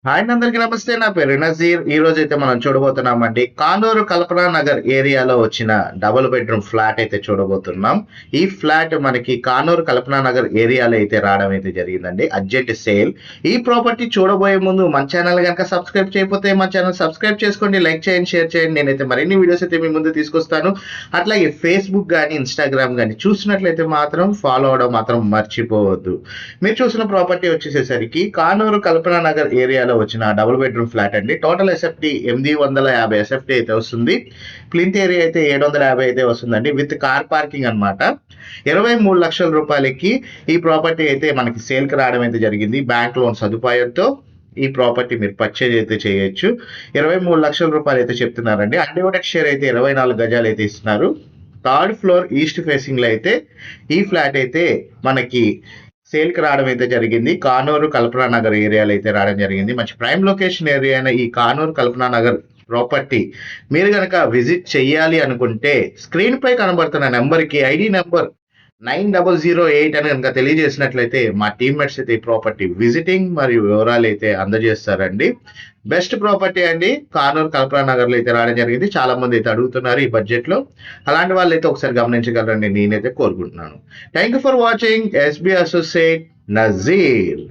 Hi అందరికి నమస్తే. నా పేరు నజీర్. ఈ రోజు అయితే మనం చూడబోతున్నామండి కానూరు కల్పనా నగర్ ఏరియాలో వచ్చిన డబుల్ బెడ్రూమ్ ఫ్లాట్ అయితే చూడబోతున్నాం. ఈ ఫ్లాట్ మనకి కానూరు కల్పనా నగర్ ఏరియాలో అయితే రావడం అయితే జరిగిందండి. Urgent sale. ఈ ప్రాపర్టీ చూడబోయే ముందు మన ఛానల్ కనుక సబ్స్క్రైబ్ చేయకపోతే మన ఛానల్ సబ్స్క్రైబ్ చేసుకోండి, లైక్ చేయండి, షేర్ చేయండి. నేనైతే మరిన్ని వీడియోస్ అయితే మీ ముందు తీసుకొస్తాను. అట్లాగే ఫేస్బుక్ కానీ ఇన్స్టాగ్రామ్ కానీ చూసినట్లయితే మాత్రం ఫాలో అవడం మాత్రం మర్చిపోవద్దు. మీరు చూసిన ప్రాపర్టీ వచ్చేసేసరికి కానూరు కల్పనా నగర్ ఏరియాలో వచ్చిన డబుల్ బెడ్రూమ్ ఫ్లాట్ అండి. టోటల్ ఎస్ఎఫ్టీ 850 ఎస్ఎఫ్టీ అయితే వస్తుంది. ప్లింత్ ఏరియా అయితే 750 అయితే వస్తుందండి, విత్ కార్ పార్కింగ్ అనమాట. 23 లక్షల రూపాయలకి ఈ ప్రాపర్టీ అయితే మనకి సేల్కి రావడం అయితే జరిగింది. బ్యాంక్ లోన్ సదుపాయంతో ఈ ప్రాపర్టీ మీరు పర్చేజ్ అయితే చేయొచ్చు. 23 లక్షల రూపాయలు అయితే చెప్తున్నారండి. అన్డివైడెడ్ షేర్ అయితే 24 గజాలు అయితే ఇస్తున్నారు. థర్డ్ ఫ్లోర్ ఈస్ట్ ఫేసింగ్ లో అయితే ఈ ఫ్లాట్ అయితే మనకి సేల్కి రావడం అయితే జరిగింది. కానూరు కల్పనా నగర్ ఏరియాలో అయితే రావడం జరిగింది. మంచి ప్రైమ్ లొకేషన్ ఏరియా అయిన ఈ కానూరు కల్పనా నగర్ ప్రాపర్టీ మీరు కనుక విజిట్ చెయ్యాలి అనుకుంటే స్క్రీన్ పై కనబడుతున్న నెంబర్కి ఐడి నెంబర్ 9008 అని కనుక తెలియజేసినట్లయితే మా టీమ్మేట్స్ అయితే ఈ ప్రాపర్టీ విజిటింగ్ మరియు వివరాలు అయితే అందజేస్తారండి. బెస్ట్ ప్రాపర్టీ అండి. కానూరు కల్పనా నగర్ లో అయితే రావడం జరిగింది. చాలా మంది అయితే అడుగుతున్నారు ఈ బడ్జెట్ లో. అలాంటి వాళ్ళు అయితే ఒకసారి గమనించగలరని నేనైతే కోరుకుంటున్నాను. Thank you for watching. SB associate Nazir.